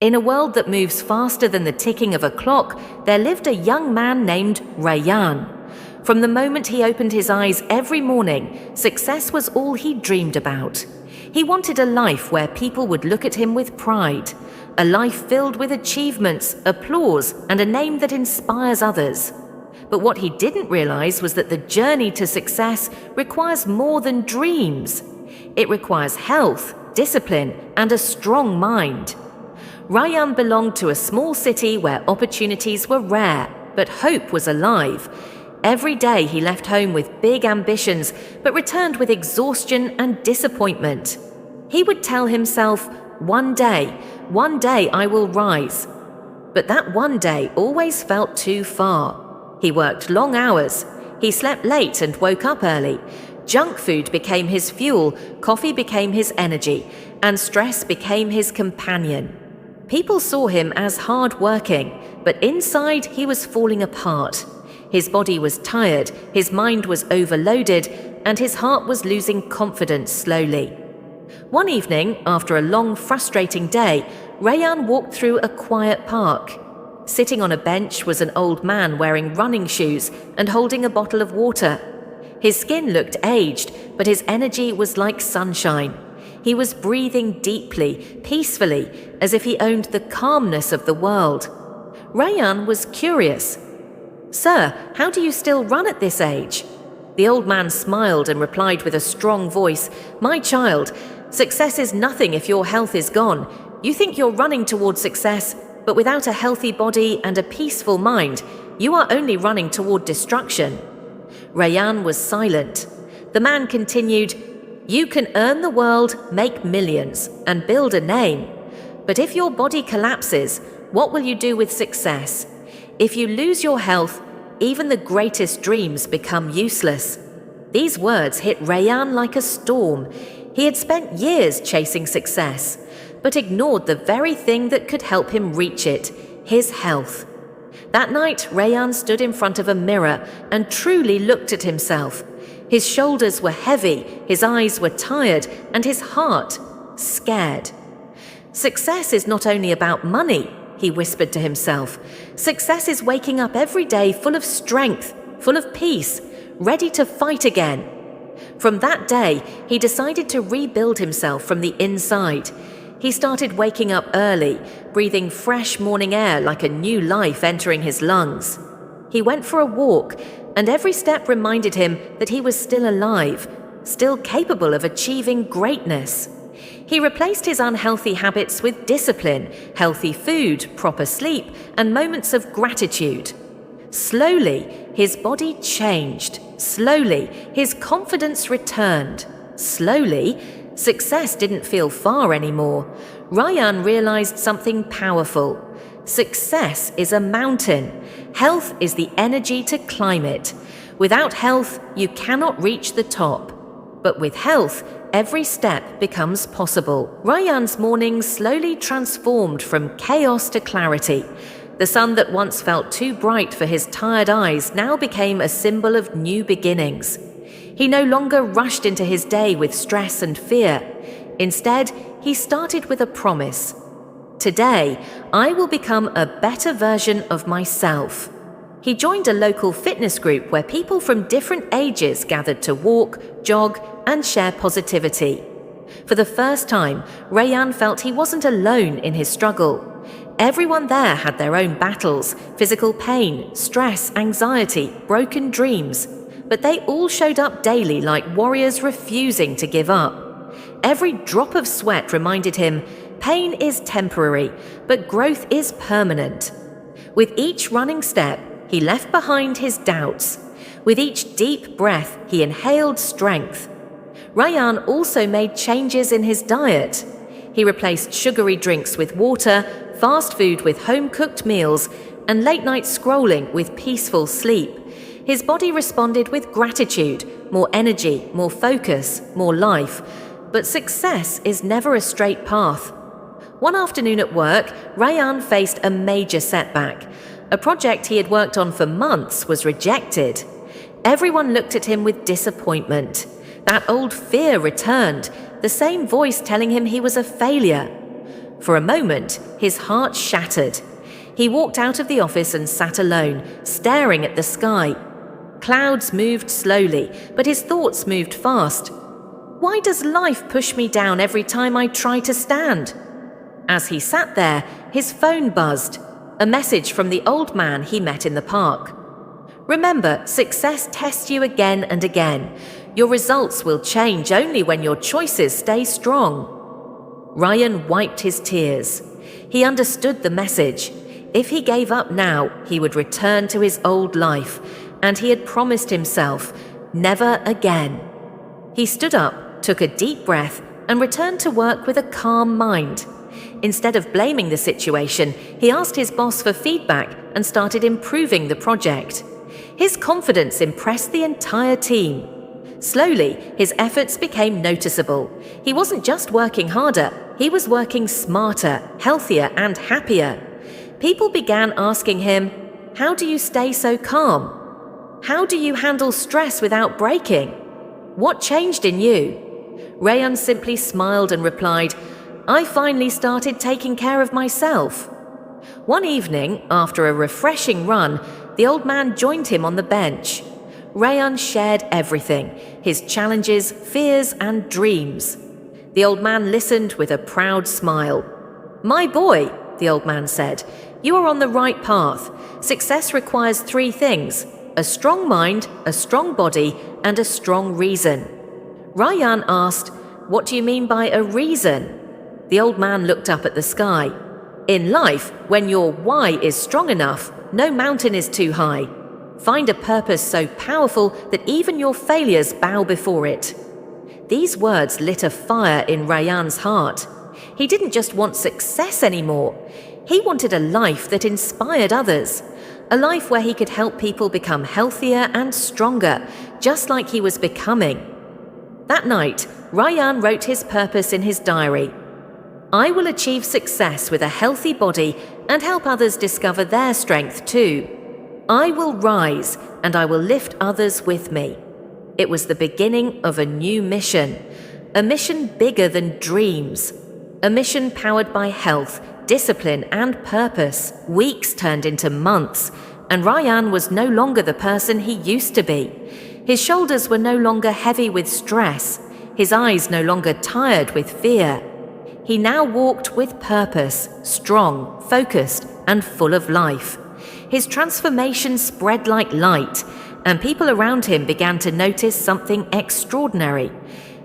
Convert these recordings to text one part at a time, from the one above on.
In a world that moves faster than the ticking of a clock, there lived a young man named Rayyan. From the moment he opened his eyes every morning, success was all he dreamed about. He wanted a life where people would look at him with pride, a life filled with achievements, applause, and a name that inspires others. But what he didn't realize was that the journey to success requires more than dreams. It requires health, discipline, and a strong mind. Rayyan belonged to a small city where opportunities were rare, but hope was alive. Every day he left home with big ambitions, but returned with exhaustion and disappointment. He would tell himself, one day I will rise. But that one day always felt too far. He worked long hours. He slept late and woke up early. Junk food became his fuel, coffee became his energy, and stress became his companion. People saw him as hard-working, but inside he was falling apart. His body was tired, his mind was overloaded, and his heart was losing confidence slowly. One evening, after a long, frustrating day, Rayyan walked through a quiet park. Sitting on a bench was an old man wearing running shoes and holding a bottle of water. His skin looked aged, but his energy was like sunshine. He was breathing deeply, peacefully, as if he owned the calmness of the world. Rayyan was curious. "Sir, how do you still run at this age?" The old man smiled and replied with a strong voice, "My child, success is nothing if your health is gone. You think you're running towards success, but without a healthy body and a peaceful mind, you are only running toward destruction." Rayyan was silent. The man continued, "You can earn the world, make millions, and build a name. But if your body collapses, what will you do with success? If you lose your health, even the greatest dreams become useless." These words hit Rayyan like a storm. He had spent years chasing success, but ignored the very thing that could help him reach it, his health. That night, Rayyan stood in front of a mirror and truly looked at himself. His shoulders were heavy, his eyes were tired, and his heart scared. "Success is not only about money," he whispered to himself. "Success is waking up every day full of strength, full of peace, ready to fight again." From that day, he decided to rebuild himself from the inside. He started waking up early, breathing fresh morning air like a new life entering his lungs. He went for a walk, and every step reminded him that he was still alive, still capable of achieving greatness. He replaced his unhealthy habits with discipline, healthy food, proper sleep, and moments of gratitude. Slowly, his body changed. Slowly, his confidence returned. Slowly, success didn't feel far anymore. Rayyan realized something powerful. Success is a mountain. Health is the energy to climb it. Without health, you cannot reach the top. But with health, every step becomes possible. Rayyan's mornings slowly transformed from chaos to clarity. The sun that once felt too bright for his tired eyes now became a symbol of new beginnings. He no longer rushed into his day with stress and fear. Instead, he started with a promise. "Today, I will become a better version of myself." He joined a local fitness group where people from different ages gathered to walk, jog, and share positivity. For the first time, Rayyan felt he wasn't alone in his struggle. Everyone there had their own battles, physical pain, stress, anxiety, broken dreams. But they all showed up daily like warriors refusing to give up. Every drop of sweat reminded him, pain is temporary, but growth is permanent. With each running step, he left behind his doubts. With each deep breath, he inhaled strength. Rayyan also made changes in his diet. He replaced sugary drinks with water, fast food with home-cooked meals, and late-night scrolling with peaceful sleep. His body responded with gratitude, more energy, more focus, more life. But success is never a straight path. One afternoon at work, Rayyan faced a major setback. A project he had worked on for months was rejected. Everyone looked at him with disappointment. That old fear returned, the same voice telling him he was a failure. For a moment, his heart shattered. He walked out of the office and sat alone, staring at the sky. Clouds moved slowly, but his thoughts moved fast. Why does life push me down every time I try to stand? As he sat there, his phone buzzed. A message from the old man he met in the park. Remember, success tests you again and again. Your results will change only when your choices stay strong. Ryan wiped his tears. He understood the message. If he gave up now, he would return to his old life, and he had promised himself, never again. He stood up, took a deep breath, and returned to work with a calm mind. Instead of blaming the situation, he asked his boss for feedback and started improving the project. His confidence impressed the entire team. Slowly, his efforts became noticeable. He wasn't just working harder, he was working smarter, healthier, and happier. People began asking him, "How do you stay so calm? How do you handle stress without breaking? What changed in you?" Ryan simply smiled and replied, "I finally started taking care of myself." One evening, after a refreshing run, the old man joined him on the bench. Ryan shared everything, his challenges, fears, and dreams. The old man listened with a proud smile. "My boy," the old man said, "you are on the right path. Success requires 3 things: a strong mind, a strong body, and a strong reason." Ryan asked, "What do you mean by a reason?" The old man looked up at the sky. "In life, when your why is strong enough, no mountain is too high. Find a purpose so powerful that even your failures bow before it." These words lit a fire in Ryan's heart. He didn't just want success anymore. He wanted a life that inspired others. A life where he could help people become healthier and stronger, just like he was becoming. That night, Ryan wrote his purpose in his diary. "I will achieve success with a healthy body and help others discover their strength too. I will rise and I will lift others with me." It was the beginning of a new mission, a mission bigger than dreams, a mission powered by health, discipline, and purpose. Weeks turned into months, and Ryan was no longer the person he used to be. His shoulders were no longer heavy with stress, his eyes no longer tired with fear. He now walked with purpose, strong, focused, and full of life. His transformation spread like light, and people around him began to notice something extraordinary.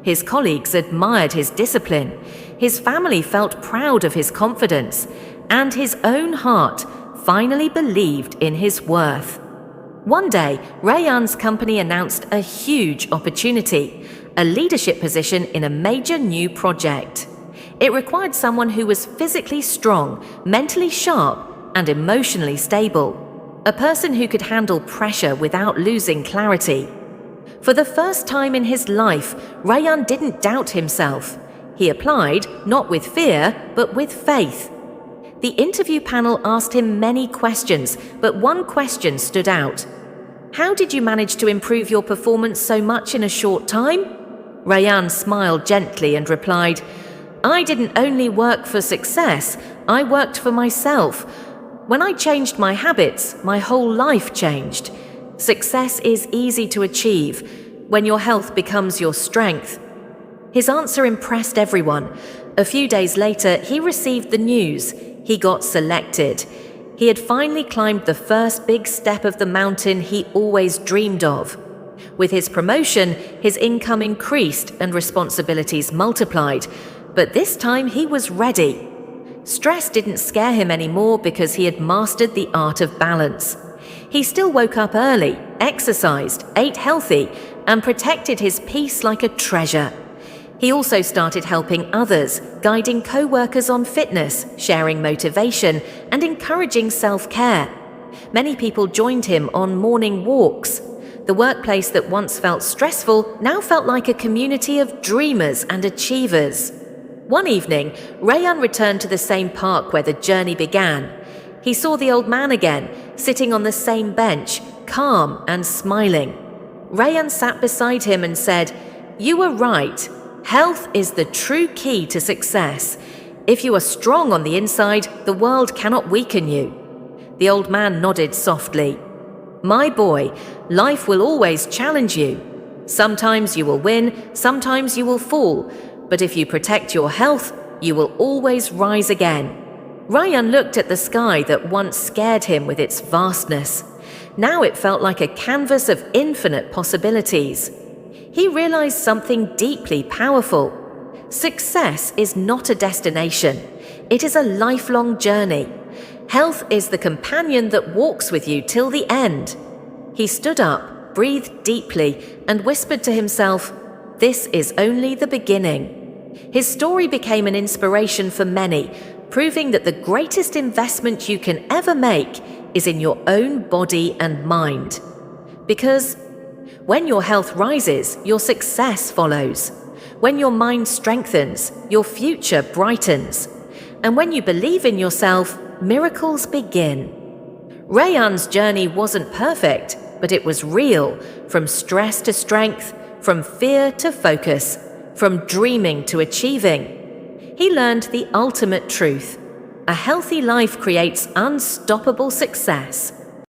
His colleagues admired his discipline, his family felt proud of his confidence, and his own heart finally believed in his worth. One day, Ryan's company announced a huge opportunity, a leadership position in a major new project. It required someone who was physically strong, mentally sharp, and emotionally stable. A person who could handle pressure without losing clarity. For the first time in his life, Ryan didn't doubt himself. He applied, not with fear, but with faith. The interview panel asked him many questions, but one question stood out. "How did you manage to improve your performance so much in a short time?" Ryan smiled gently and replied, "I didn't only work for success, I worked for myself. When I changed my habits, my whole life changed. Success is easy to achieve when your health becomes your strength." His answer impressed everyone. A few days later, he received the news. He got selected. He had finally climbed the first big step of the mountain he always dreamed of. With his promotion, his income increased and responsibilities multiplied. But this time he was ready. Stress didn't scare him anymore because he had mastered the art of balance. He still woke up early, exercised, ate healthy, and protected his peace like a treasure. He also started helping others, guiding co-workers on fitness, sharing motivation, and encouraging self-care. Many people joined him on morning walks. The workplace that once felt stressful now felt like a community of dreamers and achievers. One evening, Ryan returned to the same park where the journey began. He saw the old man again, sitting on the same bench, calm and smiling. Ryan sat beside him and said, "You were right. Health is the true key to success. If you are strong on the inside, the world cannot weaken you." The old man nodded softly. "My boy, life will always challenge you. Sometimes you will win, sometimes you will fall, but if you protect your health, you will always rise again." Ryan looked at the sky that once scared him with its vastness. Now it felt like a canvas of infinite possibilities. He realized something deeply powerful. Success is not a destination. It is a lifelong journey. Health is the companion that walks with you till the end. He stood up, breathed deeply, and whispered to himself, "This is only the beginning." His story became an inspiration for many, proving that the greatest investment you can ever make is in your own body and mind. Because when your health rises, your success follows. When your mind strengthens, your future brightens. And when you believe in yourself, miracles begin. Rayan's journey wasn't perfect, but it was real, from stress to strength, from fear to focus, from dreaming to achieving. He learned the ultimate truth. A healthy life creates unstoppable success.